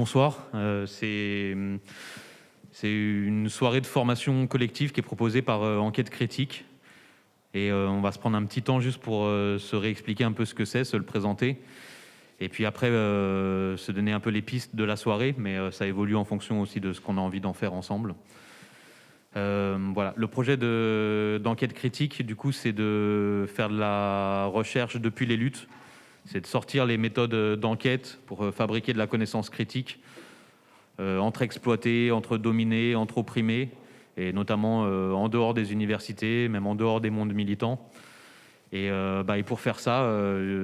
bonsoir. C'est une soirée de formation collective qui est proposée par Enquête Critique. Et on va se prendre un petit temps juste pour se réexpliquer un peu ce que c'est, se le présenter. Et puis après, se donner un peu les pistes de la soirée, mais ça évolue en fonction aussi de ce qu'on a envie d'en faire ensemble. Voilà. Le projet d'Enquête Critique, du coup, c'est de faire de la recherche depuis les luttes. C'est de sortir les méthodes d'enquête pour fabriquer de la connaissance critique entre exploités, entre dominés, entre opprimés, et notamment en dehors des universités, même en dehors des mondes militants. Et pour faire ça,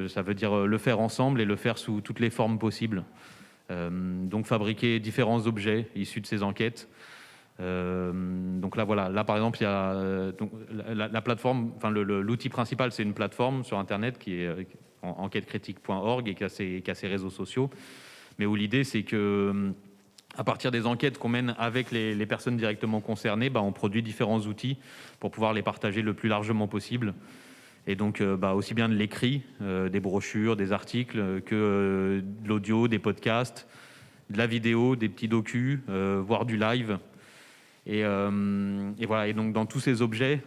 ça veut dire le faire ensemble et le faire sous toutes les formes possibles. Donc fabriquer différents objets issus de ces enquêtes. Donc là, voilà. Là, par exemple, il y a la plateforme, enfin l'outil principal, c'est une plateforme sur Internet qui est enquêtecritique.org et qui a ses réseaux sociaux. Mais où l'idée, c'est que à partir des enquêtes qu'on mène avec les personnes directement concernées, on produit différents outils pour pouvoir les partager le plus largement possible. Et donc, aussi bien de l'écrit, des brochures, des articles, que de l'audio, des podcasts, de la vidéo, des petits docus, voire du live. Et voilà. Et donc, dans tous ces objets,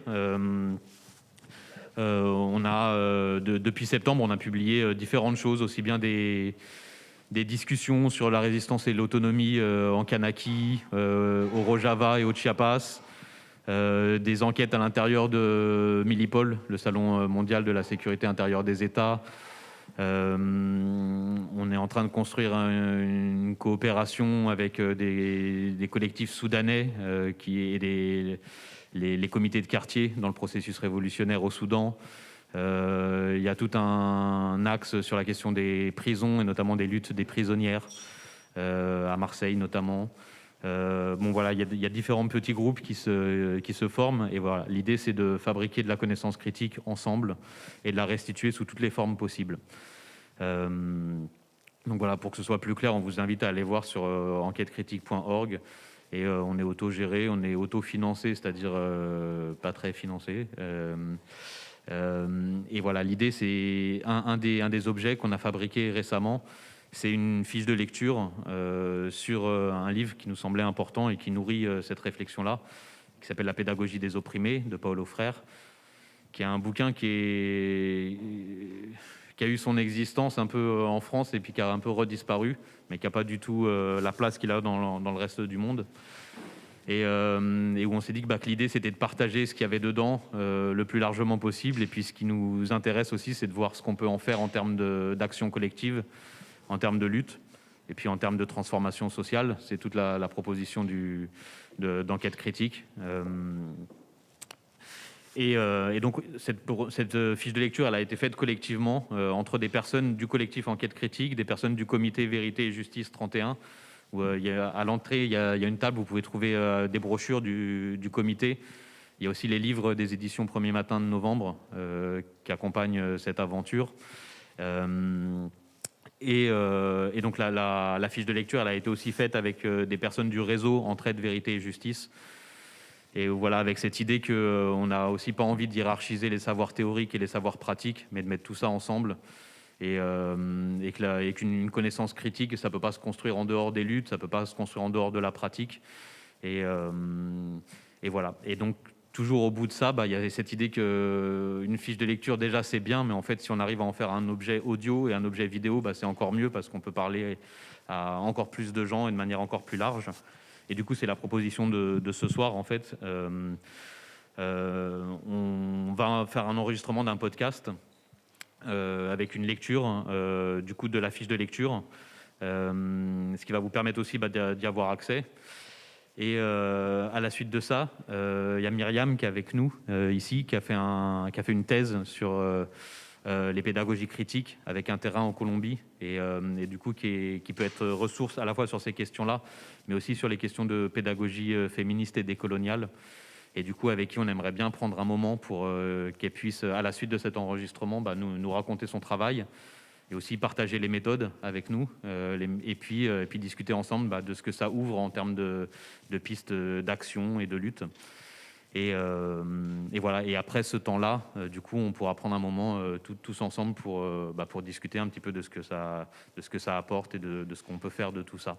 depuis septembre, on a publié différentes choses, aussi bien des discussions sur la résistance et l'autonomie en Kanaki, au Rojava et au Chiapas, des enquêtes à l'intérieur de Milipol, le Salon mondial de la sécurité intérieure des États. On est en train de construire une coopération avec des collectifs soudanais et les comités de quartier dans le processus révolutionnaire au Soudan. Il y a tout un axe sur la question des prisons et notamment des luttes des prisonnières, à Marseille notamment. Voilà, il y a différents petits groupes qui se forment. Et voilà, l'idée, c'est de fabriquer de la connaissance critique ensemble et de la restituer sous toutes les formes possibles. Donc voilà, pour que ce soit plus clair, on vous invite à aller voir sur enquêtecritique.org. Et on est autogéré, on est autofinancé, c'est-à-dire pas très financé. Et voilà, l'idée, c'est un des objets qu'on a fabriqué récemment. C'est une fiche de lecture sur un livre qui nous semblait important et qui nourrit cette réflexion-là, qui s'appelle « La pédagogie des opprimés » de Paulo Freire, qui est un bouquin qui a eu son existence un peu en France et puis qui a un peu redisparu, mais qui n'a pas du tout la place qu'il a dans le reste du monde. Et où on s'est dit que l'idée, c'était de partager ce qu'il y avait dedans le plus largement possible. Et puis ce qui nous intéresse aussi, c'est de voir ce qu'on peut en faire en termes d'action collective, en termes de lutte, et puis en termes de transformation sociale. C'est toute la proposition d'enquête critique. Et donc, cette fiche de lecture, elle a été faite collectivement entre des personnes du collectif Enquête Critique, des personnes du comité Vérité et Justice 31, où à l'entrée, il y a une table où vous pouvez trouver des brochures du comité. Il y a aussi les livres des éditions Premier Matin de novembre qui accompagnent cette aventure. Et donc, la fiche de lecture, elle a été aussi faite avec des personnes du réseau Entraide, Vérité et Justice. Et voilà, avec cette idée qu'on n'a aussi pas envie de hiérarchiser les savoirs théoriques et les savoirs pratiques, mais de mettre tout ça ensemble. Et qu'une connaissance critique, ça ne peut pas se construire en dehors des luttes, ça ne peut pas se construire en dehors de la pratique. Et voilà. Et donc, toujours au bout de ça, il y a cette idée qu'une fiche de lecture, déjà, c'est bien, mais en fait, si on arrive à en faire un objet audio et un objet vidéo, c'est encore mieux parce qu'on peut parler à encore plus de gens et de manière encore plus large. Et du coup, c'est la proposition de ce soir, en fait. On va faire un enregistrement d'un podcast avec une lecture, du coup, de la fiche de lecture, ce qui va vous permettre aussi d'y avoir accès. Et à la suite de ça, il y a Myriam qui est avec nous ici, qui a fait une thèse sur les pédagogies critiques avec un terrain en Colombie, et du coup qui peut être ressource à la fois sur ces questions-là, mais aussi sur les questions de pédagogie féministe et décoloniale. Et du coup, avec qui on aimerait bien prendre un moment pour qu'elle puisse, à la suite de cet enregistrement, nous raconter son travail et aussi partager les méthodes avec nous, et puis discuter ensemble de ce que ça ouvre en termes de pistes d'action et de lutte. Et voilà. Et après ce temps-là, du coup, on pourra prendre un moment tous ensemble pour discuter un petit peu de ce que ça apporte et de ce qu'on peut faire de tout ça.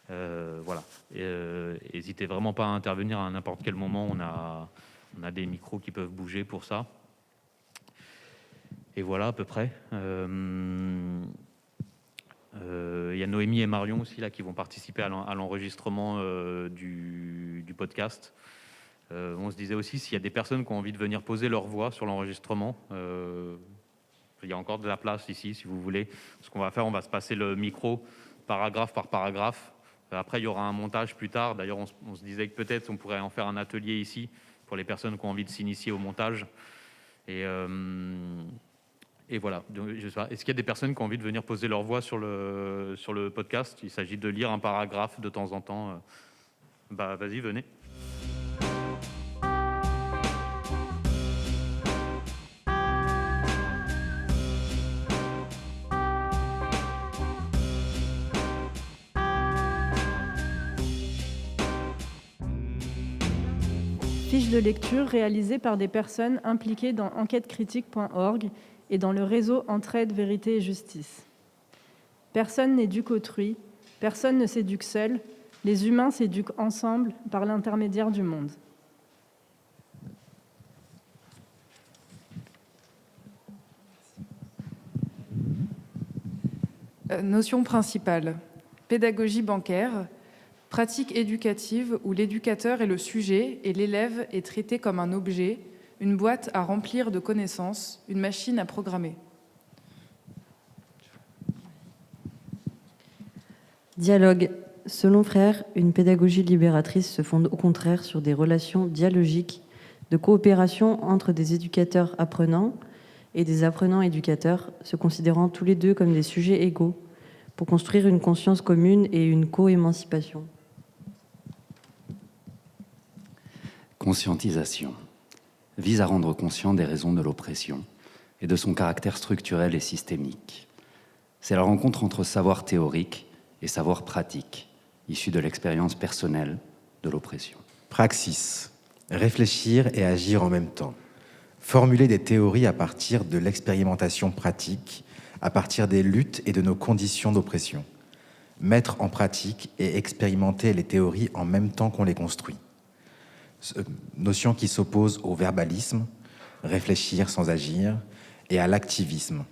Voilà. N'hésitez vraiment pas à intervenir à n'importe quel moment. On a des micros qui peuvent bouger pour ça. Et voilà à peu près. Il y a Noémie et Marion aussi là qui vont participer à l'enregistrement du podcast. On se disait aussi, s'il y a des personnes qui ont envie de venir poser leur voix sur l'enregistrement, il y a encore de la place ici, si vous voulez. Ce qu'on va faire, on va se passer le micro paragraphe par paragraphe. Après, il y aura un montage plus tard. D'ailleurs, on se disait que peut-être on pourrait en faire un atelier ici pour les personnes qui ont envie de s'initier au montage. Et voilà. Donc, je sais pas. Est-ce qu'il y a des personnes qui ont envie de venir poser leur voix sur le podcast? Il s'agit de lire un paragraphe de temps en temps. Vas-y, venez. Fiche de lecture réalisée par des personnes impliquées dans enquêtecritique.org et dans le réseau Entraide, Vérité et Justice. Personne n'éduque autrui, personne ne s'éduque seul, les humains s'éduquent ensemble par l'intermédiaire du monde. Notion principale. Pédagogie bancaire. Pratique éducative où l'éducateur est le sujet et l'élève est traité comme un objet, une boîte à remplir de connaissances, une machine à programmer. Dialogue. Selon Frère, une pédagogie libératrice se fonde au contraire sur des relations dialogiques de coopération entre des éducateurs apprenants et des apprenants éducateurs, se considérant tous les deux comme des sujets égaux, pour construire une conscience commune et une co-émancipation. Conscientisation vise à rendre conscient des raisons de l'oppression et de son caractère structurel et systémique. C'est la rencontre entre savoir théorique et savoir pratique, issu de l'expérience personnelle de l'oppression. Praxis, réfléchir et agir en même temps. Formuler des théories à partir de l'expérimentation pratique, à partir des luttes et de nos conditions d'oppression. Mettre en pratique et expérimenter les théories en même temps qu'on les construit. Notion qui s'oppose au verbalisme, réfléchir sans agir, et à l'activisme,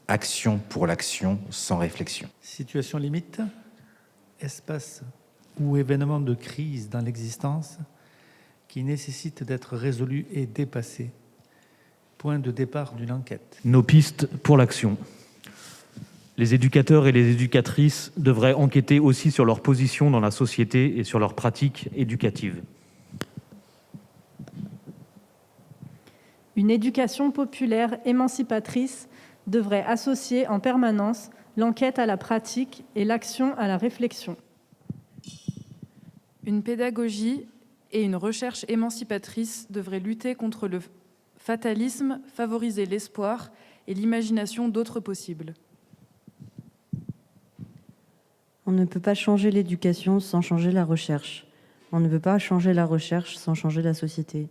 action pour l'action sans réflexion. Situation limite, espace ou événement de crise dans l'existence qui nécessite d'être résolu et dépassé. Point de départ d'une enquête. Nos pistes pour l'action. Les éducateurs et les éducatrices devraient enquêter aussi sur leur position dans la société et sur leurs pratiques éducatives. Une éducation populaire émancipatrice devrait associer en permanence l'enquête à la pratique et l'action à la réflexion. Une pédagogie et une recherche émancipatrice devraient lutter contre le fatalisme, favoriser l'espoir et l'imagination d'autres possibles. On ne peut pas changer l'éducation sans changer la recherche. On ne peut pas changer la recherche sans changer la société.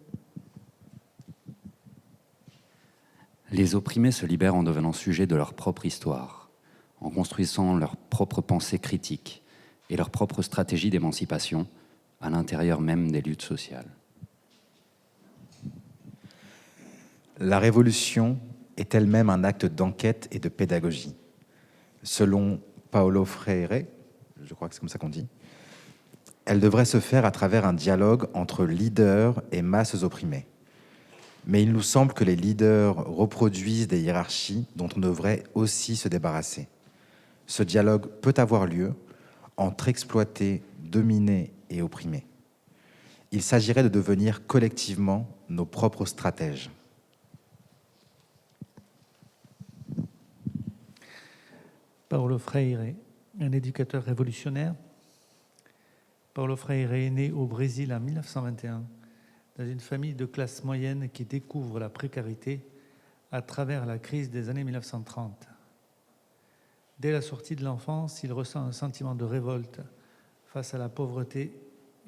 Les opprimés se libèrent en devenant sujets de leur propre histoire, en construisant leur propre pensée critique et leur propre stratégie d'émancipation à l'intérieur même des luttes sociales. La révolution est elle-même un acte d'enquête et de pédagogie. Selon Paulo Freire, je crois que c'est comme ça qu'on dit, elle devrait se faire à travers un dialogue entre leaders et masses opprimées. Mais il nous semble que les leaders reproduisent des hiérarchies dont on devrait aussi se débarrasser. Ce dialogue peut avoir lieu entre exploités, dominés et opprimés. Il s'agirait de devenir collectivement nos propres stratèges. Paulo Freire, un éducateur révolutionnaire. Paulo Freire est né au Brésil en 1921, dans une famille de classe moyenne qui découvre la précarité à travers la crise des années 1930. Dès la sortie de l'enfance, il ressent un sentiment de révolte face à la pauvreté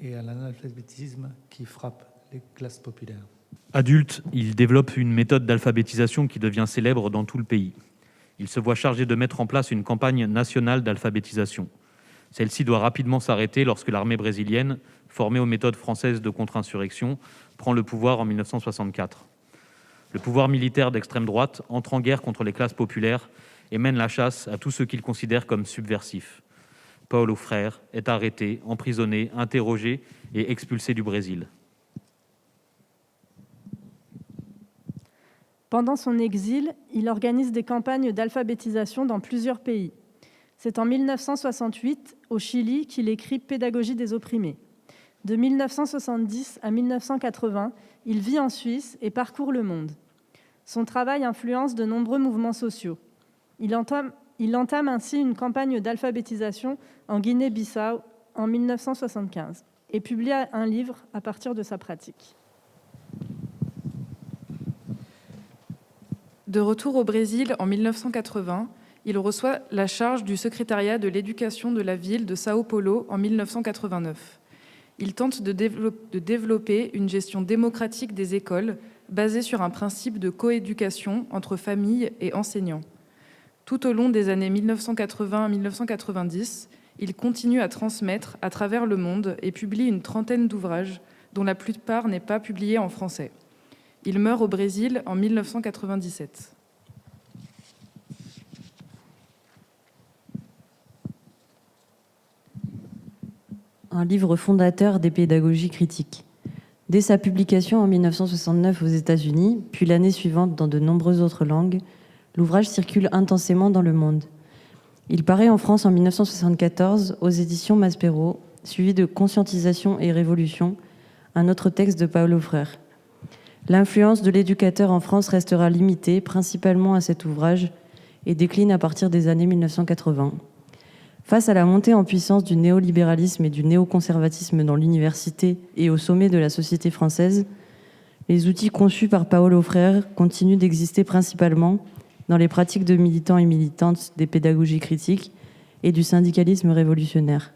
et à l'analphabétisme qui frappe les classes populaires. Adulte, il développe une méthode d'alphabétisation qui devient célèbre dans tout le pays. Il se voit chargé de mettre en place une campagne nationale d'alphabétisation. Celle-ci doit rapidement s'arrêter lorsque l'armée brésilienne, formée aux méthodes françaises de contre-insurrection, prend le pouvoir en 1964. Le pouvoir militaire d'extrême droite entre en guerre contre les classes populaires et mène la chasse à tous ceux qu'il considère comme subversifs. Paulo Freire est arrêté, emprisonné, interrogé et expulsé du Brésil. Pendant son exil, il organise des campagnes d'alphabétisation dans plusieurs pays. C'est en 1968, au Chili, qu'il écrit Pédagogie des opprimés. De 1970 à 1980, il vit en Suisse et parcourt le monde. Son travail influence de nombreux mouvements sociaux. Il entame ainsi une campagne d'alphabétisation en Guinée-Bissau en 1975 et publie un livre à partir de sa pratique. De retour au Brésil en 1980, il reçoit la charge du secrétariat de l'éducation de la ville de Sao Paulo en 1989. Il tente de développer une gestion démocratique des écoles basée sur un principe de coéducation entre familles et enseignants. Tout au long des années 1980-1990, il continue à transmettre à travers le monde et publie une trentaine d'ouvrages, dont la plupart n'est pas publiée en français. Il meurt au Brésil en 1997. Un livre fondateur des pédagogies critiques. Dès sa publication en 1969 aux États-Unis, puis l'année suivante dans de nombreuses autres langues, l'ouvrage circule intensément dans le monde. Il paraît en France en 1974 aux éditions Maspero, suivi de Conscientisation et Révolution, un autre texte de Paulo Freire. L'influence de l'éducateur en France restera limitée principalement à cet ouvrage et décline à partir des années 1980. Face à la montée en puissance du néolibéralisme et du néoconservatisme dans l'université et au sommet de la société française, les outils conçus par Paulo Freire continuent d'exister principalement dans les pratiques de militants et militantes des pédagogies critiques et du syndicalisme révolutionnaire.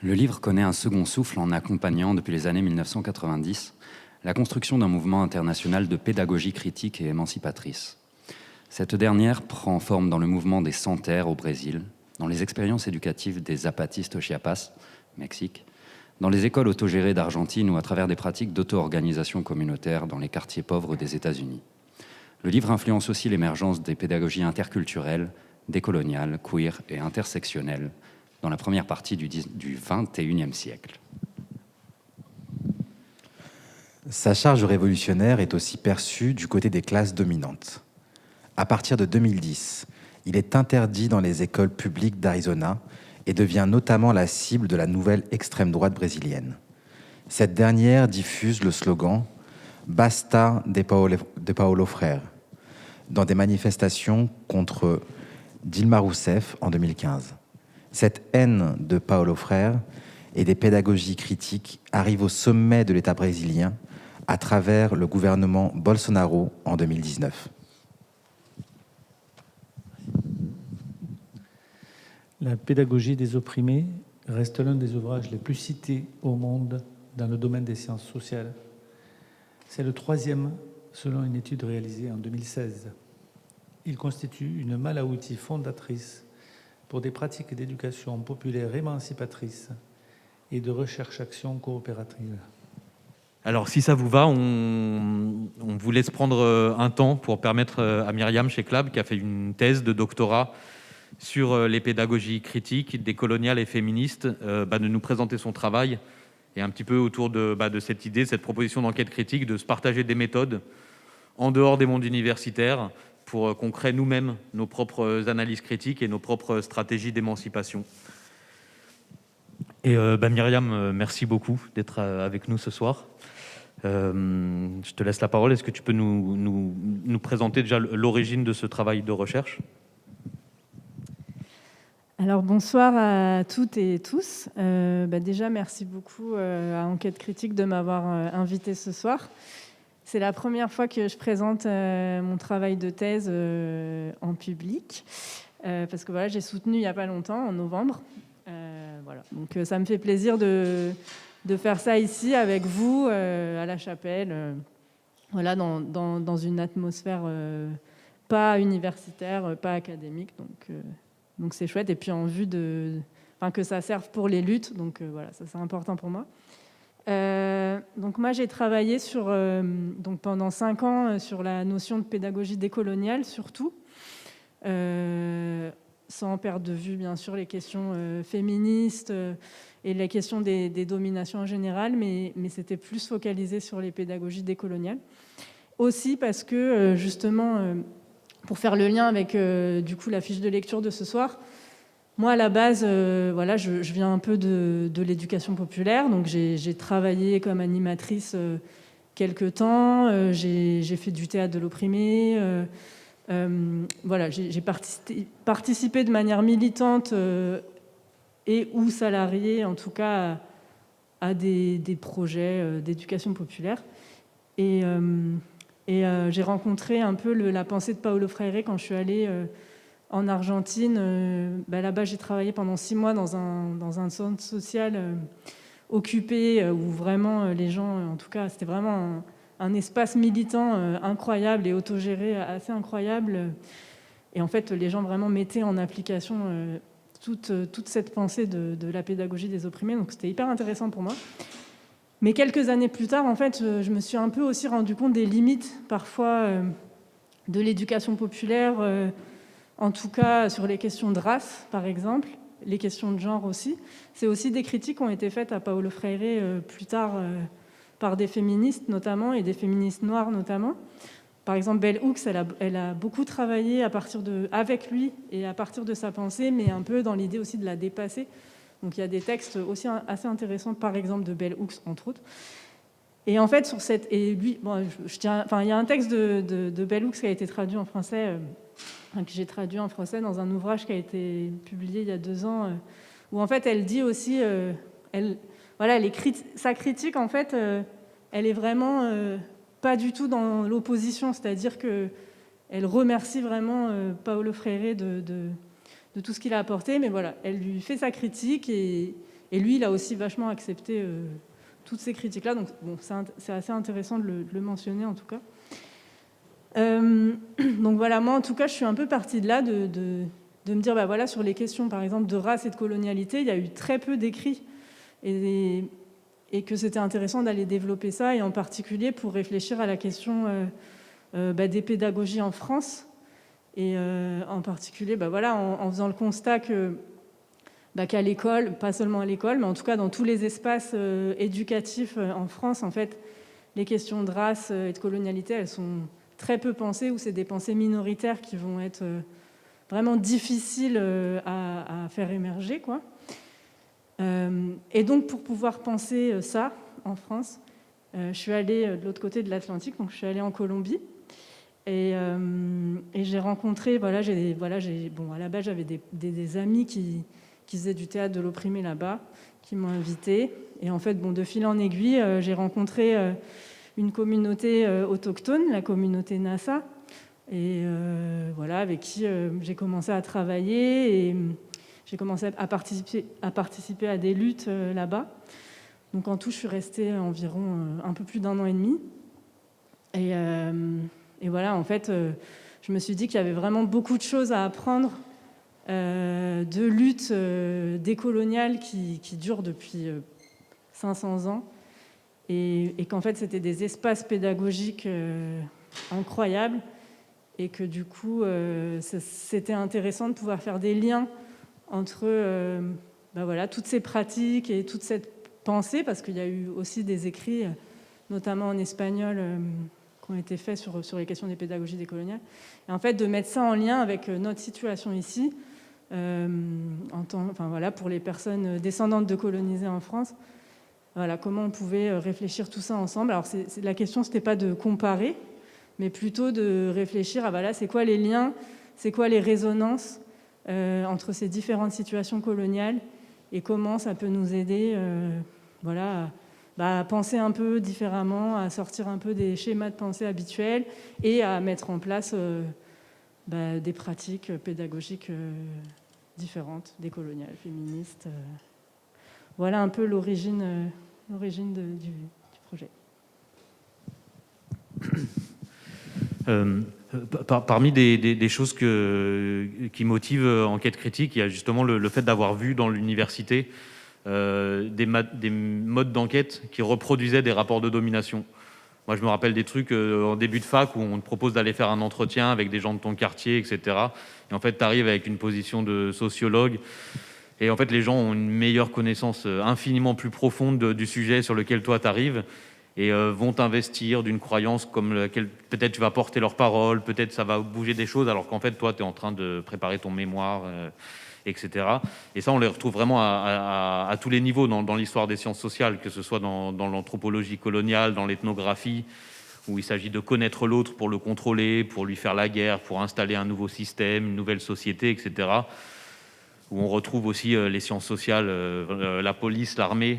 Le livre connaît un second souffle en accompagnant, depuis les années 1990, la construction d'un mouvement international de pédagogie critique et émancipatrice. Cette dernière prend forme dans le mouvement des Sans-Terre au Brésil, dans les expériences éducatives des Zapatistes au Chiapas, Mexique, dans les écoles autogérées d'Argentine ou à travers des pratiques d'auto-organisation communautaire dans les quartiers pauvres des États-Unis. Le livre influence aussi l'émergence des pédagogies interculturelles, décoloniales, queer et intersectionnelles dans la première partie du XXIe siècle. Sa charge révolutionnaire est aussi perçue du côté des classes dominantes. À partir de 2010, il est interdit dans les écoles publiques d'Arizona et devient notamment la cible de la nouvelle extrême droite brésilienne. Cette dernière diffuse le slogan « Basta de Paulo Freire » dans des manifestations contre Dilma Rousseff en 2015. Cette haine de Paulo Freire et des pédagogies critiques arrive au sommet de l'État brésilien à travers le gouvernement Bolsonaro en 2019. La pédagogie des opprimés reste l'un des ouvrages les plus cités au monde dans le domaine des sciences sociales. C'est le troisième selon une étude réalisée en 2016. Il constitue une malle à outils fondatrice pour des pratiques d'éducation populaire émancipatrice et de recherche-action coopérative. Alors, si ça vous va, on vous laisse prendre un temps pour permettre à Myriam Cheklab, qui a fait une thèse de doctorat sur les pédagogies critiques, décoloniales et féministes, de nous présenter son travail et un petit peu autour de cette idée, cette proposition d'enquête critique, de se partager des méthodes en dehors des mondes universitaires pour qu'on crée nous-mêmes nos propres analyses critiques et nos propres stratégies d'émancipation. Et Myriam, merci beaucoup d'être avec nous ce soir. Je te laisse la parole. Est-ce que tu peux nous présenter déjà l'origine de ce travail de recherche ? Alors bonsoir à toutes et tous. Déjà, merci beaucoup à Enquête Critique de m'avoir invité ce soir. C'est la première fois que je présente mon travail de thèse en public, parce que voilà, j'ai soutenu il n'y a pas longtemps, en novembre. Voilà. Donc ça me fait plaisir de faire ça ici avec vous, à la chapelle, voilà, dans une atmosphère pas universitaire, pas académique. Donc c'est chouette. Et puis en vue que ça serve pour les luttes. Donc voilà, ça c'est important pour moi. Donc moi j'ai travaillé pendant 5 ans sur la notion de pédagogie décoloniale surtout, sans perdre de vue bien sûr les questions féministes et les questions des dominations en général, mais c'était plus focalisé sur les pédagogies décoloniales. Aussi parce que justement, pour faire le lien avec du coup la fiche de lecture de ce soir, moi, à la base, je viens un peu de l'éducation populaire, donc j'ai travaillé comme animatrice quelques temps, j'ai fait du théâtre de l'opprimé, j'ai participé de manière militante et ou salariée, en tout cas, à des projets d'éducation populaire. Et j'ai rencontré un peu la pensée de Paulo Freire quand je suis allée en Argentine. Là-bas, j'ai travaillé pendant 6 mois dans un centre social occupé, où vraiment les gens, en tout cas, c'était vraiment un espace militant incroyable et autogéré assez incroyable. Et en fait, les gens vraiment mettaient en application toute cette pensée de la pédagogie des opprimés. Donc c'était hyper intéressant pour moi. Mais quelques années plus tard, en fait, je me suis un peu aussi rendu compte des limites parfois de l'éducation populaire, en tout cas sur les questions de race, par exemple, les questions de genre aussi. C'est aussi des critiques qui ont été faites à Paulo Freire plus tard par des féministes notamment, et des féministes noires notamment. Par exemple, Bell Hooks, elle a beaucoup travaillé avec lui et à partir de sa pensée, mais un peu dans l'idée aussi de la dépasser. Donc il y a des textes aussi assez intéressants, par exemple de Bell Hooks, entre autres. Et en fait, il y a un texte de Bell Hooks qui a été traduit en français, que j'ai traduit en français dans un ouvrage qui a été publié il y a 2 ans, où en fait elle dit aussi, sa critique en fait, elle est vraiment pas du tout dans l'opposition, c'est-à-dire que elle remercie vraiment Paulo Freire de tout ce qu'il a apporté, mais voilà, elle lui fait sa critique et lui, il a aussi vachement accepté toutes ces critiques-là. Donc bon, c'est assez intéressant de le mentionner en tout cas. Donc voilà, moi en tout cas, je suis un peu partie de là, de me dire, sur les questions par exemple de race et de colonialité, il y a eu très peu d'écrits et que c'était intéressant d'aller développer ça, et en particulier pour réfléchir à la question des pédagogies en France, et en particulier en faisant le constat qu'à l'école, pas seulement à l'école, mais en tout cas dans tous les espaces éducatifs en France, en fait, les questions de race et de colonialité, elles sont très peu pensées, ou c'est des pensées minoritaires qui vont être vraiment difficiles à faire émerger, quoi. Et donc, pour pouvoir penser ça en France, je suis allée de l'autre côté de l'Atlantique, donc je suis allée en Colombie, et j'ai rencontré, à la base, j'avais des amis qui faisaient du théâtre de l'opprimé là-bas, qui m'ont invitée. Et en fait, de fil en aiguille, j'ai rencontré une communauté autochtone, la communauté Nasa, et avec qui j'ai commencé à travailler, et j'ai commencé à participer à des luttes là-bas. Donc en tout, je suis restée environ un peu plus d'1 an et demi. Et voilà, en fait, je me suis dit qu'il y avait vraiment beaucoup de choses à apprendre de luttes décoloniales qui durent depuis 500 ans, et qu'en fait, c'était des espaces pédagogiques incroyables, et que du coup, c'était intéressant de pouvoir faire des liens entre toutes ces pratiques et toute cette pensée, parce qu'il y a eu aussi des écrits, notamment en espagnol, qui ont été faits sur les questions des pédagogies décoloniales. Et en fait, de mettre ça en lien avec notre situation ici, pour les personnes descendantes de colonisés en France, comment on pouvait réfléchir tout ça ensemble. Alors, la question, ce n'était pas de comparer, mais plutôt de réfléchir à c'est quoi les liens, c'est quoi les résonances entre ces différentes situations coloniales, et comment ça peut nous aider à penser un peu différemment, à sortir un peu des schémas de pensée habituels, et à mettre en place des pratiques pédagogiques différentes, décoloniales, féministes, Voilà un peu l'origine du projet. Parmi des choses qui motivent Enquête Critique, il y a justement le fait d'avoir vu dans l'université des modes d'enquête qui reproduisaient des rapports de domination. Moi, je me rappelle des trucs en début de fac où on te propose d'aller faire un entretien avec des gens de ton quartier, etc. Et en fait, tu arrives avec une position de sociologue. Et en fait, les gens ont une meilleure connaissance infiniment plus profonde du sujet sur lequel toi, tu arrives et vont t'investir d'une croyance comme laquelle peut-être tu vas porter leurs paroles, peut-être ça va bouger des choses, alors qu'en fait, toi, tu es en train de préparer ton mémoire, etc. Et ça, on les retrouve vraiment à tous les niveaux dans l'histoire des sciences sociales, que ce soit dans l'anthropologie coloniale, dans l'ethnographie, où il s'agit de connaître l'autre pour le contrôler, pour lui faire la guerre, pour installer un nouveau système, une nouvelle société, etc. Où on retrouve aussi les sciences sociales, la police, l'armée,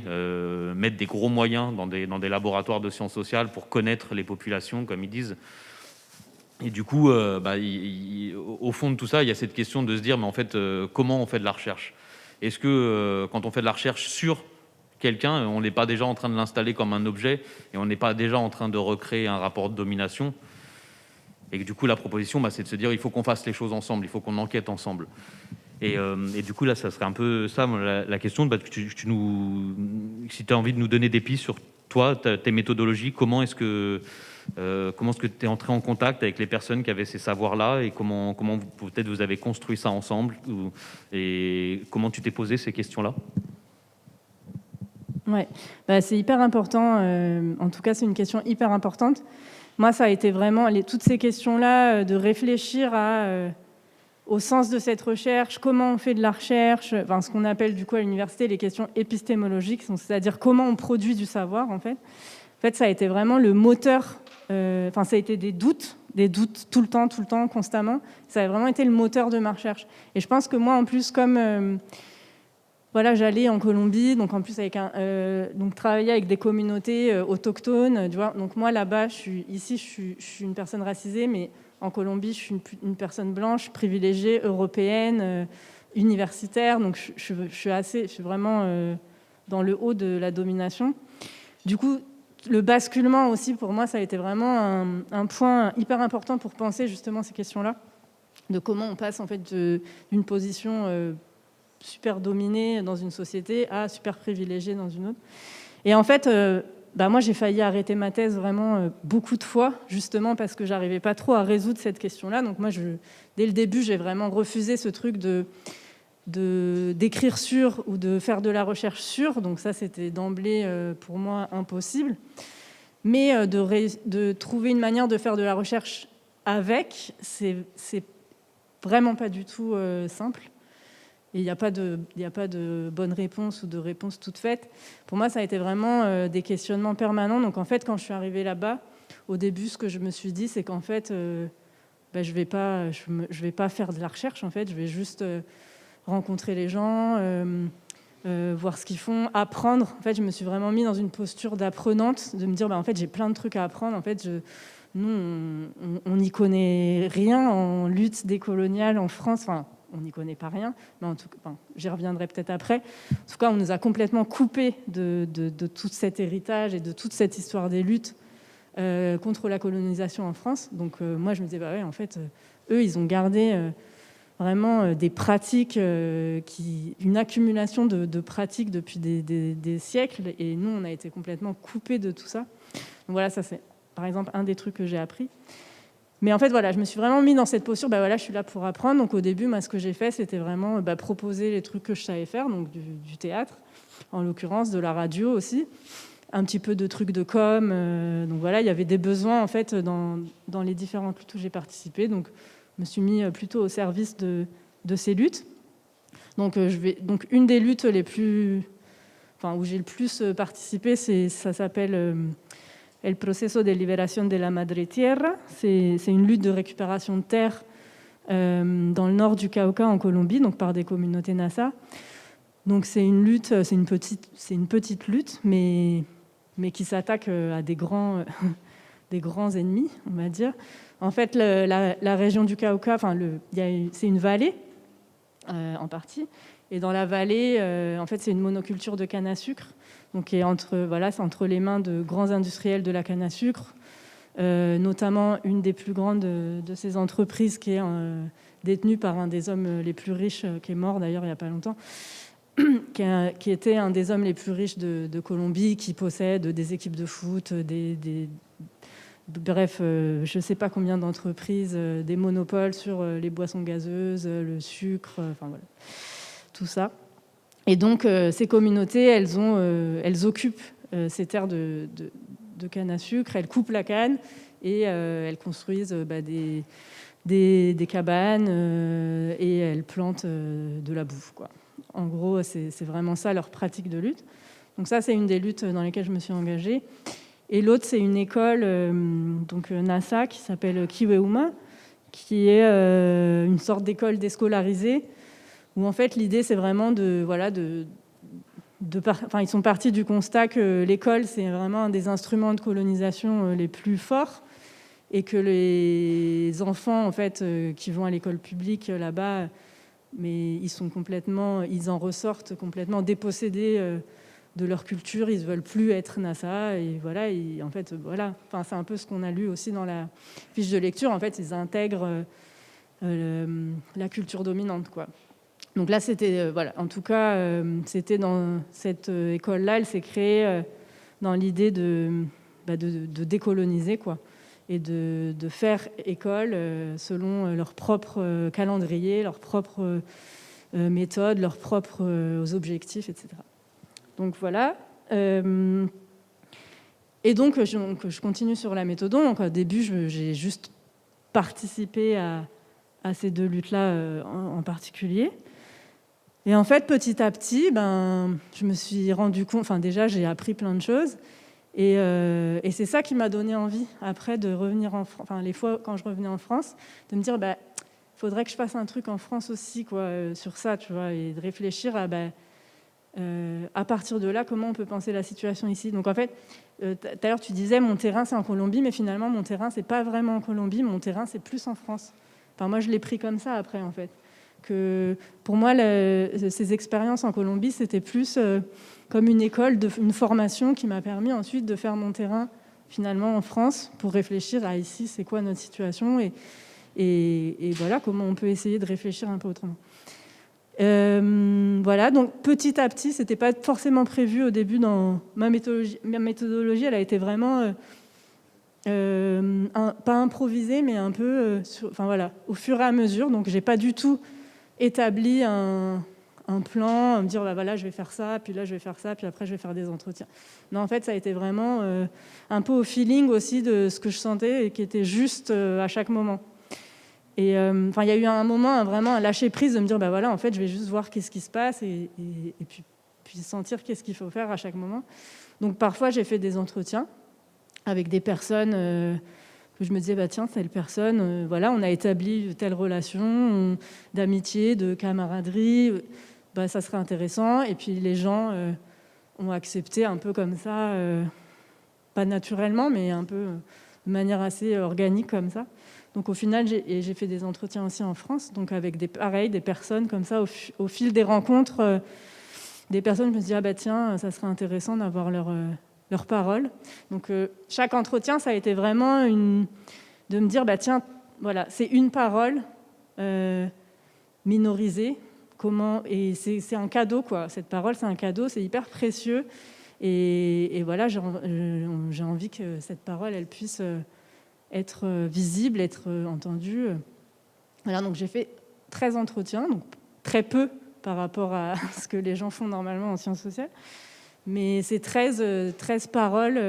mettent des gros moyens dans des laboratoires de sciences sociales pour connaître les populations, comme ils disent. Et du coup, au fond de tout ça, il y a cette question de se dire, mais en fait, comment on fait de la recherche ? Est-ce que quand on fait de la recherche sur quelqu'un, on n'est pas déjà en train de l'installer comme un objet et on n'est pas déjà en train de recréer un rapport de domination ? Et que, du coup, la proposition, c'est de se dire, il faut qu'on fasse les choses ensemble, il faut qu'on enquête ensemble. Et du coup, là, ça serait un peu ça, la question. Si tu as envie de nous donner des pistes sur toi, tes méthodologies, comment est-ce que tu es entré en contact avec les personnes qui avaient ces savoirs-là et comment peut-être vous avez construit ça ensemble et comment tu t'es posé ces questions-là ? Ouais, c'est hyper important. En tout cas, c'est une question hyper importante. Moi, ça a été vraiment toutes ces questions-là, de réfléchir au sens de cette recherche, comment on fait de la recherche, ce qu'on appelle du coup à l'université les questions épistémologiques, c'est-à-dire comment on produit du savoir en fait. En fait, ça a été vraiment le moteur. Ça a été des doutes tout le temps, constamment. Ça a vraiment été le moteur de ma recherche. Et je pense que moi, en plus, comme j'allais en Colombie, donc en plus avec donc travailler avec des communautés autochtones, tu vois. Donc moi là-bas, je suis une personne racisée, mais en Colombie, je suis une personne blanche, privilégiée, européenne, universitaire. Donc je suis vraiment dans le haut de la domination. Du coup, le basculement aussi, pour moi, ça a été vraiment un point hyper important pour penser justement ces questions-là, de comment on passe en fait d'une position super dominée dans une société à super privilégiée dans une autre. Et en fait, moi, j'ai failli arrêter ma thèse vraiment beaucoup de fois, justement parce que j'arrivais pas trop à résoudre cette question-là. Donc moi, dès le début, j'ai vraiment refusé ce truc d'écrire sur ou de faire de la recherche sur. Donc ça, c'était d'emblée pour moi impossible. Mais de trouver une manière de faire de la recherche avec, c'est vraiment pas du tout simple. Et il n'y a pas de bonne réponse ou de réponse toute faite. Pour moi, ça a été vraiment des questionnements permanents. Donc en fait, quand je suis arrivée là-bas, au début, ce que je me suis dit, c'est qu'en fait, je vais pas faire de la recherche. En fait, je vais juste rencontrer les gens, voir ce qu'ils font, apprendre. En fait, je me suis vraiment mis dans une posture d'apprenante, de me dire, en fait, j'ai plein de trucs à apprendre. En fait, nous, on n'y connaît rien en lutte décoloniale en France. Enfin, on n'y connaît pas rien, mais en tout cas, j'y reviendrai peut-être après. En tout cas, on nous a complètement coupés de tout cet héritage et de toute cette histoire des luttes contre la colonisation en France. Donc moi, je me disais, en fait, eux, ils ont gardé vraiment des pratiques, une accumulation de pratiques depuis des siècles, et nous, on a été complètement coupés de tout ça. Donc voilà, ça c'est, par exemple, un des trucs que j'ai appris. Mais en fait, je me suis vraiment mis dans cette posture, je suis là pour apprendre. Donc au début, moi, ce que j'ai fait, c'était vraiment proposer les trucs que je savais faire, donc du théâtre, en l'occurrence, de la radio aussi, un petit peu de trucs de com. Donc voilà, il y avait des besoins, en fait, dans les différentes luttes où j'ai participé. Donc je me suis mis plutôt au service de ces luttes. Donc une des luttes les plus... où j'ai le plus participé, ça s'appelle... El proceso de liberación de la madre tierra, c'est une lutte de récupération de terre dans le nord du Cauca en Colombie, donc par des communautés Nasa. Donc c'est une lutte, c'est une petite lutte, mais qui s'attaque à des grands ennemis, on va dire. En fait, la région du Cauca, c'est une vallée en partie, Et dans la vallée, en fait, c'est une monoculture de canne à sucre, donc qui est c'est entre les mains de grands industriels de la canne à sucre, notamment une des plus grandes de ces entreprises qui est détenue par un des hommes les plus riches, qui est mort d'ailleurs il n'y a pas longtemps, qui était un des hommes les plus riches de Colombie, qui possède des équipes de foot, bref, je ne sais pas combien d'entreprises, des monopoles sur les boissons gazeuses, le sucre, enfin voilà, tout ça. Et donc, ces communautés, elles occupent ces terres de canne à sucre, elles coupent la canne et elles construisent des cabanes et elles plantent de la bouffe, quoi. En gros, c'est vraiment ça leur pratique de lutte. Donc ça, c'est une des luttes dans lesquelles je me suis engagée. Et l'autre, c'est une école NASA qui s'appelle Kiweuma, qui est une sorte d'école déscolarisée, où en fait l'idée, c'est vraiment ils sont partis du constat que l'école, c'est vraiment un des instruments de colonisation les plus forts, et que les enfants, en fait, qui vont à l'école publique là-bas, mais ils en ressortent complètement dépossédés de leur culture, ils ne veulent plus être NASA, et voilà, Enfin, c'est un peu ce qu'on a lu aussi dans la fiche de lecture, en fait, ils intègrent la culture dominante, quoi. Donc là, c'était, en tout cas, c'était dans cette école-là, elle s'est créée dans l'idée de décoloniser, quoi, et de faire école selon leur propre calendrier, leurs propres méthodes, leurs propres objectifs, etc. Donc voilà. Et donc, je continue sur la méthodon. Donc, au début, j'ai juste participé à ces deux luttes-là en particulier. Et en fait, petit à petit, je me suis rendu compte... Enfin, déjà, j'ai appris plein de choses. Et c'est ça qui m'a donné envie, après, de revenir en France. Enfin, les fois quand je revenais en France, de me dire, il faudrait que je fasse un truc en France aussi, quoi, sur ça, tu vois, et de réfléchir à partir de là, comment on peut penser la situation ici. Donc en fait, tout à l'heure tu disais mon terrain c'est en Colombie, mais finalement mon terrain c'est pas vraiment en Colombie, mon terrain c'est plus en France. Enfin moi je l'ai pris comme ça après en fait. Que pour moi ces expériences en Colombie c'était plus comme une école, une formation qui m'a permis ensuite de faire mon terrain finalement en France pour réfléchir à ici c'est quoi notre situation et voilà comment on peut essayer de réfléchir un peu autrement. Voilà, donc petit à petit, c'était pas forcément prévu au début dans ma méthodologie. Ma méthodologie, elle a été vraiment pas improvisée, mais un peu, au fur et à mesure. Donc, j'ai pas du tout établi un plan, à me dire, voilà, je vais faire ça, puis là, je vais faire ça, puis après, je vais faire des entretiens. Non, en fait, ça a été vraiment un peu au feeling aussi de ce que je sentais et qui était juste à chaque moment. Et il y a eu un moment vraiment un lâcher prise de me dire en fait je vais juste voir qu'est-ce qui se passe et puis sentir qu'est-ce qu'il faut faire à chaque moment. Donc parfois j'ai fait des entretiens avec des personnes que je me disais tiens telle personne on a établi telle relation d'amitié, de camaraderie, ça serait intéressant, et puis les gens ont accepté un peu comme ça, pas naturellement mais un peu de manière assez organique comme ça. Donc au final, j'ai fait des entretiens aussi en France, donc avec des personnes comme ça, au fil des rencontres, des personnes, je me suis dit, tiens, ça serait intéressant d'avoir leur parole. Donc chaque entretien, ça a été vraiment de me dire, tiens, voilà, c'est une parole minorisée, et c'est un cadeau, quoi. Cette parole, c'est un cadeau, c'est hyper précieux, et voilà, j'ai envie que cette parole, elle puisse... être visible, être entendue. Voilà, donc j'ai fait 13 entretiens, donc très peu par rapport à ce que les gens font normalement en sciences sociales, mais c'est 13 paroles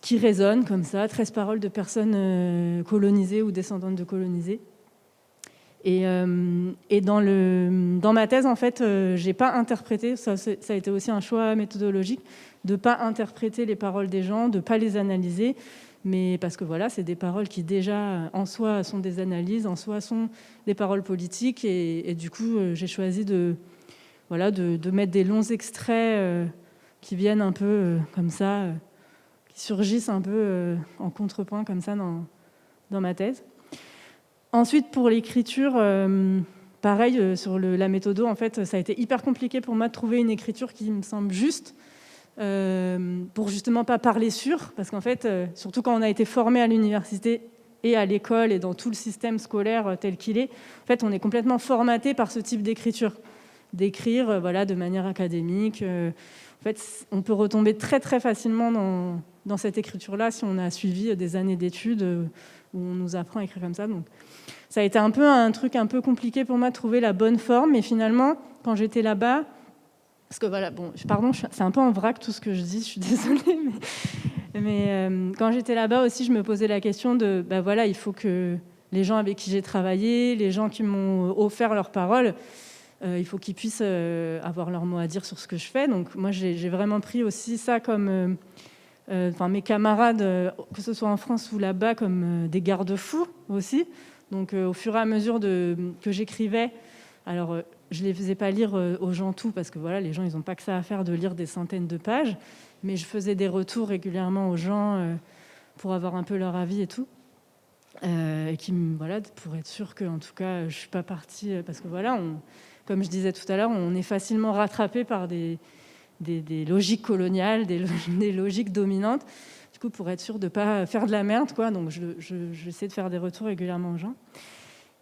qui résonnent comme ça, 13 paroles de personnes colonisées ou descendantes de colonisés. Et dans ma thèse, en fait, j'ai pas interprété, ça a été aussi un choix méthodologique, de pas interpréter les paroles des gens, de pas les analyser, mais parce que voilà, c'est des paroles qui déjà en soi sont des analyses, en soi sont des paroles politiques, et du coup j'ai choisi de mettre des longs extraits qui viennent un peu comme ça, qui surgissent un peu en contrepoint comme ça dans ma thèse. Ensuite, pour l'écriture, pareil, sur la méthodo, en fait, ça a été hyper compliqué pour moi de trouver une écriture qui me semble juste, pour justement pas parler sur, parce qu'en fait, surtout quand on a été formé à l'université et à l'école et dans tout le système scolaire tel qu'il est, en fait, on est complètement formaté par ce type d'écriture, d'écrire voilà, de manière académique. En fait, on peut retomber très très facilement dans cette écriture-là si on a suivi des années d'études où on nous apprend à écrire comme ça. Donc, ça a été un truc un peu compliqué pour moi de trouver la bonne forme, mais finalement, quand j'étais là-bas, parce que voilà, bon, pardon, c'est un peu en vrac tout ce que je dis, je suis désolée, mais quand j'étais là-bas aussi, je me posais la question de, voilà, il faut que les gens avec qui j'ai travaillé, les gens qui m'ont offert leur parole, il faut qu'ils puissent avoir leur mot à dire sur ce que je fais. Donc moi, j'ai vraiment pris aussi ça comme, mes camarades, que ce soit en France ou là-bas, comme des garde-fous aussi. Donc au fur et à mesure que j'écrivais, alors je ne les faisais pas lire aux gens tout, parce que voilà, les gens, ils n'ont pas que ça à faire de lire des centaines de pages, mais je faisais des retours régulièrement aux gens pour avoir un peu leur avis et tout. Et voilà, pour être sûr que, en tout cas, je ne suis pas partie, parce que voilà, comme je disais tout à l'heure, on est facilement rattrapé par des logiques coloniales, des logiques dominantes. Du coup, pour être sûr de ne pas faire de la merde, quoi, donc j'essaie de faire des retours régulièrement aux gens.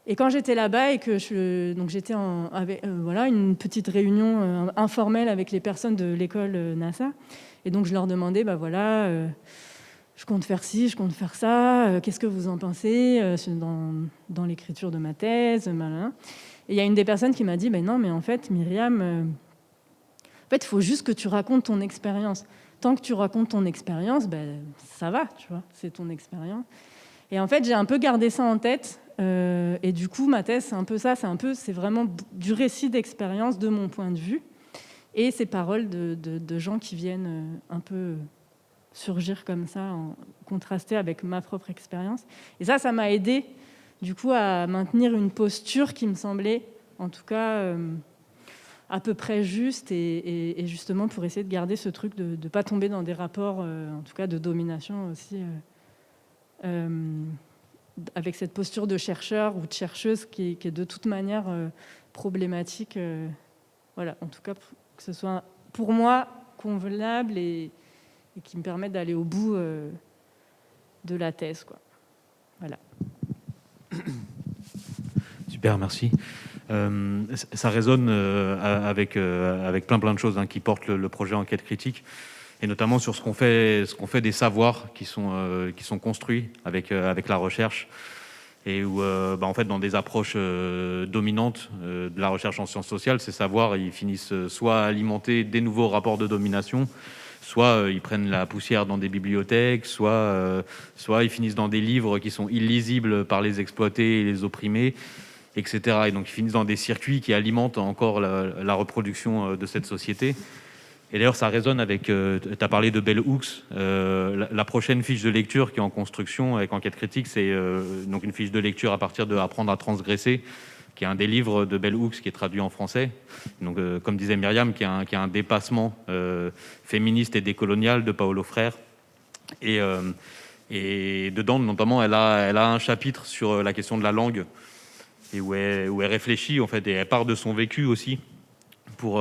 Et quand j'étais là-bas et que j'étais avec une petite réunion informelle avec les personnes de l'école NASA, et donc je leur demandais, je compte faire ci, je compte faire ça, qu'est-ce que vous en pensez dans l'écriture de ma thèse, malin. Et il y a une des personnes qui m'a dit, non, mais en fait, Myriam, il faut juste que tu racontes ton expérience. Tant que tu racontes ton expérience, ça va, tu vois, c'est ton expérience. Et en fait, j'ai un peu gardé ça en tête. Et du coup, ma thèse, c'est un peu ça. C'est vraiment du récit d'expérience de mon point de vue et ces paroles de gens qui viennent un peu surgir comme ça, contraster avec ma propre expérience. Et ça m'a aidé du coup à maintenir une posture qui me semblait, en tout cas, à peu près juste et justement pour essayer de garder ce truc de ne pas tomber dans des rapports, en tout cas de domination aussi. Avec cette posture de chercheur ou de chercheuse qui est de toute manière problématique. Voilà, en tout cas, que ce soit pour moi convenable et qui me permette d'aller au bout de la thèse, quoi. Voilà. Super, merci. Ça résonne avec plein de choses qui portent le projet Enquête critique, et notamment sur ce qu'on fait des savoirs qui sont construits avec la recherche, et où en fait dans des approches dominantes de la recherche en sciences sociales, ces savoirs ils finissent soit à alimenter des nouveaux rapports de domination, soit ils prennent la poussière dans des bibliothèques, soit ils finissent dans des livres qui sont illisibles par les exploités et les opprimés, etc. Et donc ils finissent dans des circuits qui alimentent encore la reproduction de cette société. Et d'ailleurs, ça résonne avec... tu as parlé de Bell Hooks. La prochaine fiche de lecture qui est en construction avec Enquête critique, c'est donc une fiche de lecture à partir de Apprendre à transgresser, qui est un des livres de Bell Hooks qui est traduit en français. Donc, comme disait Myriam, qui est un dépassement féministe et décolonial de Paulo Freire. Et dedans, notamment, elle a un chapitre sur la question de la langue, et où elle réfléchit, en fait, et elle part de son vécu aussi, pour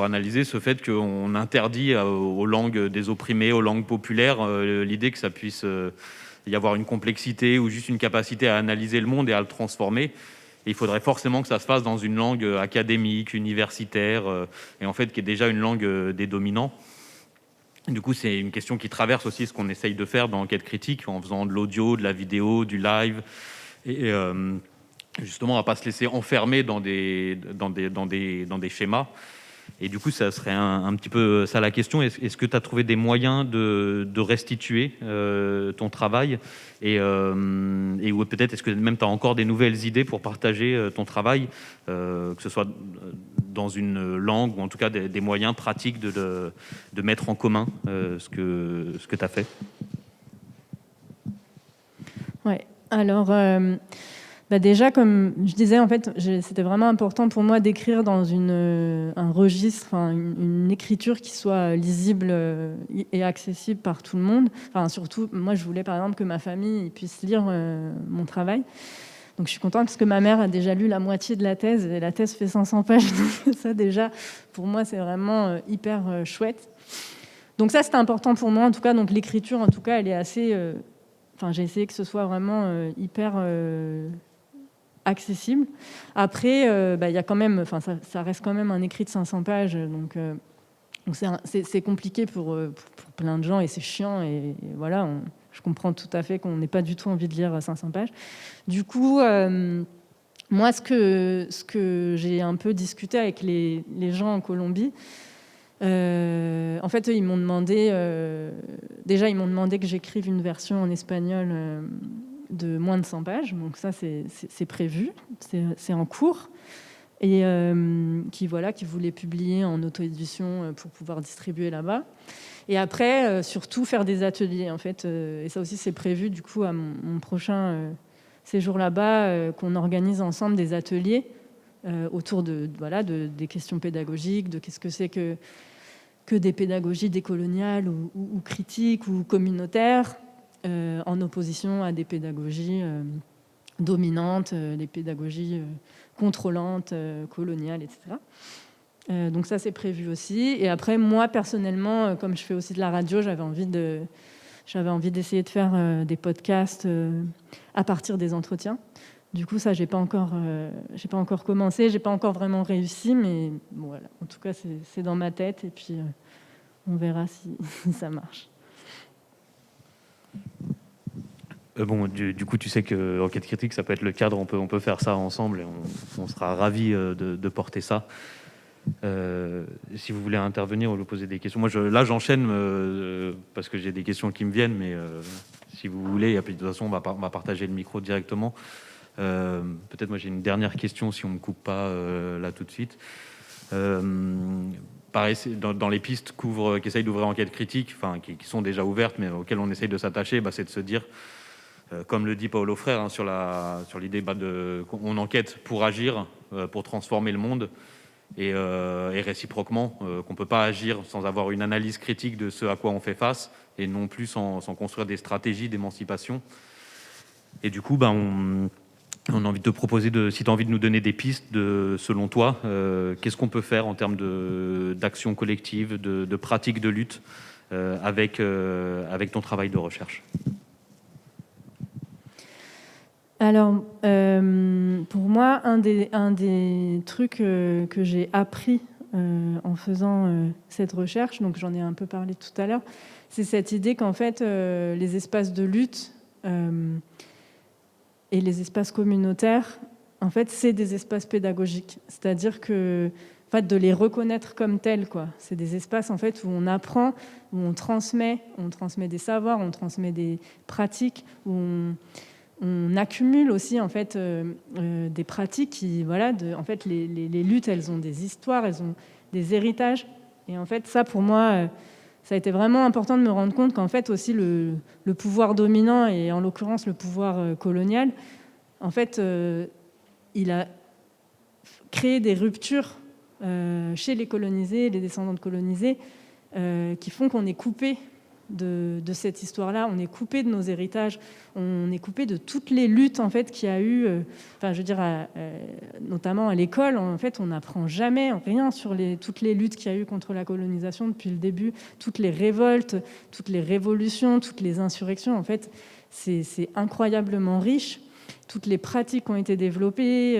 analyser ce fait qu'on interdit aux langues des opprimés, aux langues populaires, l'idée que ça puisse y avoir une complexité ou juste une capacité à analyser le monde et à le transformer. Et il faudrait forcément que ça se fasse dans une langue académique, universitaire, et en fait qui est déjà une langue des dominants. Du coup, c'est une question qui traverse aussi ce qu'on essaye de faire dans Enquête critique, en faisant de l'audio, de la vidéo, du live, et justement, on ne va pas se laisser enfermer dans des schémas. Et du coup, ça serait un petit peu ça la question. Est-ce que tu as trouvé des moyens de restituer ton travail et ou peut-être est-ce que même tu as encore des nouvelles idées pour partager ton travail, que ce soit dans une langue ou en tout cas des moyens pratiques de mettre en commun ce que tu as fait? Ouais, alors... déjà, comme je disais, en fait, c'était vraiment important pour moi d'écrire dans un registre, une écriture qui soit lisible et accessible par tout le monde. Surtout, moi, je voulais, par exemple, que ma famille puisse lire mon travail. Donc je suis contente parce que ma mère a déjà lu la moitié de la thèse, et la thèse fait 500 pages, donc ça déjà, pour moi, c'est vraiment hyper chouette. Donc ça, c'était important pour moi, en tout cas. Donc l'écriture, en tout cas, elle est assez... j'ai essayé que ce soit vraiment hyper accessible. Après, il y a quand même... ça reste quand même un écrit de 500 pages, donc c'est compliqué pour plein de gens, et c'est chiant, et voilà, je comprends tout à fait qu'on n'ait pas du tout envie de lire 500 pages. Du coup, moi, ce que j'ai un peu discuté avec les gens en Colombie, en fait, eux, ils m'ont demandé que j'écrive une version en espagnol de moins de 100 pages. Donc ça, c'est prévu, c'est en cours. Et qui voulait publier en auto-édition pour pouvoir distribuer là-bas. Et après, surtout faire des ateliers, en fait. Et ça aussi, c'est prévu, du coup, à mon prochain séjour là-bas, qu'on organise ensemble des ateliers autour des questions pédagogiques, de qu'est-ce que c'est que des pédagogies décoloniales ou critiques ou communautaires, en opposition à des pédagogies dominantes, des pédagogies contrôlantes, coloniales, etc. Donc ça, c'est prévu aussi. Et après, moi, personnellement, comme je fais aussi de la radio, j'avais envie d'essayer de faire des podcasts à partir des entretiens. Du coup, ça, j'ai pas encore commencé, j'ai pas encore vraiment réussi, mais bon, voilà. En tout cas, c'est dans ma tête, et puis on verra si ça marche. Du coup, tu sais que Enquête Critique, ça peut être le cadre, on peut faire ça ensemble, et on sera ravis de porter ça. Si vous voulez intervenir ou vous poser des questions, moi j'enchaîne parce que j'ai des questions qui me viennent, mais si vous voulez, de toute façon, on va partager le micro directement. Peut-être moi j'ai une dernière question, si on me coupe pas là tout de suite. Pareil, dans les pistes qui essayent d'ouvrir Enquête Critique, qui sont déjà ouvertes, mais auxquelles on essaye de s'attacher, c'est de se dire, comme le dit Paulo Freire, sur l'idée qu'on enquête pour agir, pour transformer le monde, et réciproquement, qu'on ne peut pas agir sans avoir une analyse critique de ce à quoi on fait face, et non plus sans construire des stratégies d'émancipation. Et du coup, on a envie de te proposer, si tu as envie de nous donner des pistes, selon toi, qu'est-ce qu'on peut faire en termes d'action collective, de pratiques de lutte avec ton travail de recherche? Alors, pour moi, un des trucs que j'ai appris en faisant cette recherche, donc j'en ai un peu parlé tout à l'heure, c'est cette idée qu'en fait, les espaces de lutte et les espaces communautaires, en fait, c'est des espaces pédagogiques. C'est-à-dire que, en fait, de les reconnaître comme tels, quoi. C'est des espaces, en fait, où on apprend, où on transmet des savoirs, on transmet des pratiques, où on accumule aussi, en fait, des pratiques qui, en fait, les luttes, elles ont des histoires, elles ont des héritages. Et en fait, ça, pour moi, ça a été vraiment important de me rendre compte qu'en fait, aussi, le pouvoir dominant, et en l'occurrence, le pouvoir colonial, en fait, il a créé des ruptures chez les colonisés, les descendants de colonisés, qui font qu'on est coupé de cette histoire-là, on est coupé de nos héritages, on est coupé de toutes les luttes, en fait, qu'il y a eu, notamment à l'école, en fait, on n'apprend jamais rien sur toutes les luttes qu'il y a eu contre la colonisation depuis le début, toutes les révoltes, toutes les révolutions, toutes les insurrections, en fait, c'est incroyablement riche, toutes les pratiques qui ont été développées,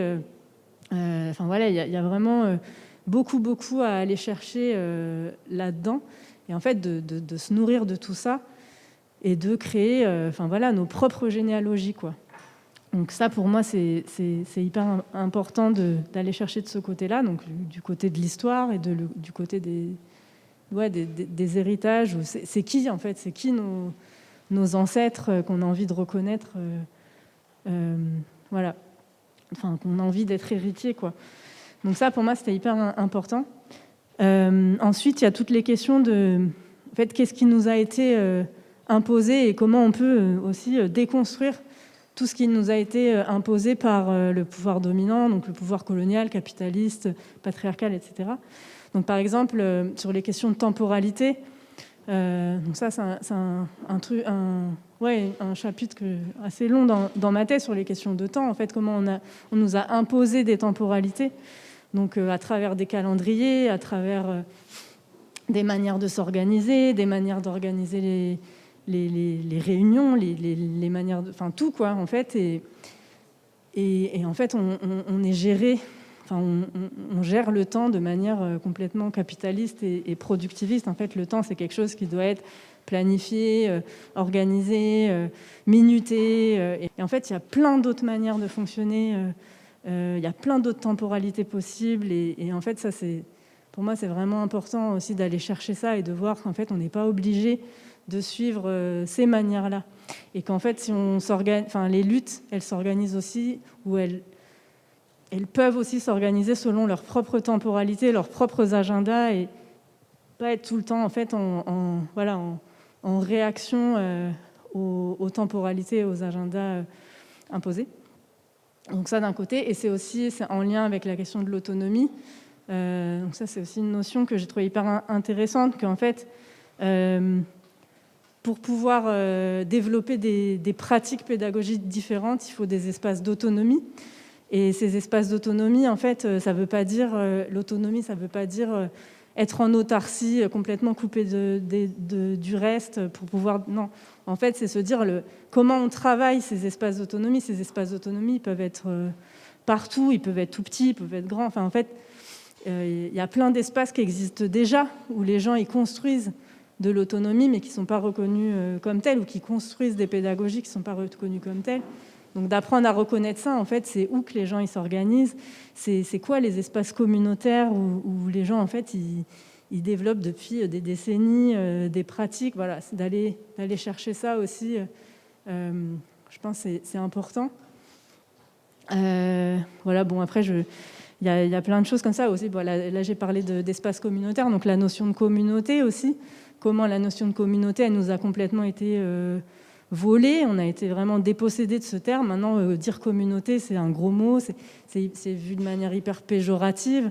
il y a vraiment beaucoup à aller chercher là-dedans. Et en fait, de se nourrir de tout ça et de créer nos propres généalogies, quoi. Donc ça, pour moi, c'est hyper important d'aller chercher de ce côté-là, donc du côté de l'histoire et du côté des héritages. C'est qui, en fait, c'est qui nos ancêtres qu'on a envie de reconnaître, qu'on a envie d'être héritier, quoi. Donc ça, pour moi, c'était hyper important. Ensuite, il y a toutes les questions de en fait, qu'est-ce qui nous a été imposé et comment on peut aussi déconstruire tout ce qui nous a été imposé par le pouvoir dominant, donc le pouvoir colonial, capitaliste, patriarcal, etc. Donc, par exemple, sur les questions de temporalité, Donc ça, c'est un chapitre assez long dans ma thèse sur les questions de temps. En fait, comment on nous a imposé des temporalités, donc à travers des calendriers, à travers des manières de s'organiser, des manières d'organiser les réunions, les manières de... Enfin, tout, quoi, en fait. Et en fait, on est géré... Enfin, on gère le temps de manière complètement capitaliste et productiviste. En fait, le temps, c'est quelque chose qui doit être planifié, organisé, minuté. Et en fait, il y a plein d'autres manières de fonctionner. Il y a plein d'autres temporalités possibles. Et en fait, ça, pour moi, c'est vraiment important aussi d'aller chercher ça et de voir qu'en fait, on n'est pas obligé de suivre ces manières-là. Et qu'en fait, si on s'organise... Enfin, les luttes, elles s'organisent aussi, ou elles peuvent aussi s'organiser selon leur propre temporalité, leurs propres agendas, et pas être tout le temps en fait en réaction aux temporalités et aux agendas imposés. Donc ça d'un côté, et c'est en lien avec la question de l'autonomie. Donc ça, c'est aussi une notion que j'ai trouvée hyper intéressante, qu'en fait, pour pouvoir développer des pratiques pédagogiques différentes, il faut des espaces d'autonomie. Et ces espaces d'autonomie, en fait, ça veut pas dire l'autonomie, ça veut pas dire être en autarcie, complètement coupé du reste pour pouvoir. Non, en fait, c'est se dire comment on travaille ces espaces d'autonomie. Ces espaces d'autonomie, ils peuvent être partout, ils peuvent être tout petits, ils peuvent être grands. Enfin, en fait, il y a plein d'espaces qui existent déjà où les gens ils construisent de l'autonomie, mais qui sont pas reconnus comme tels, ou qui construisent des pédagogies qui sont pas reconnues comme telles. Donc d'apprendre à reconnaître ça, en fait, c'est où que les gens ils s'organisent, c'est quoi les espaces communautaires où les gens en fait ils développent depuis des décennies des pratiques. Voilà, c'est d'aller chercher ça aussi. Je pense que c'est important. Voilà, bon après il y a plein de choses comme ça aussi. Bon, là j'ai parlé d'espace communautaire, donc la notion de communauté aussi. Comment la notion de communauté elle nous a complètement été volé, on a été vraiment dépossédé de ce terme. Maintenant, dire communauté, c'est un gros mot, c'est vu de manière hyper péjorative.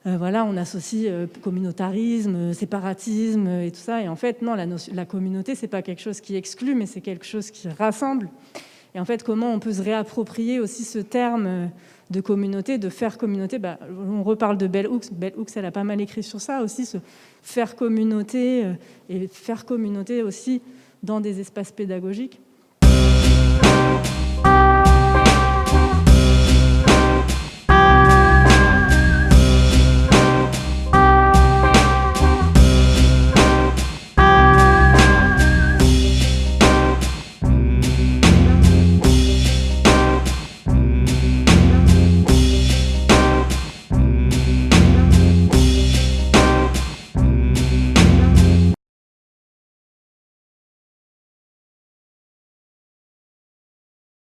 Voilà, on associe communautarisme, séparatisme et tout ça. Et en fait, non, la communauté, c'est pas quelque chose qui exclut, mais c'est quelque chose qui rassemble. Et en fait, comment on peut se réapproprier aussi ce terme de communauté, de faire communauté. On reparle de Bell Hooks. Bell Hooks, elle a pas mal écrit sur ça aussi, se faire communauté et faire communauté aussi dans des espaces pédagogiques.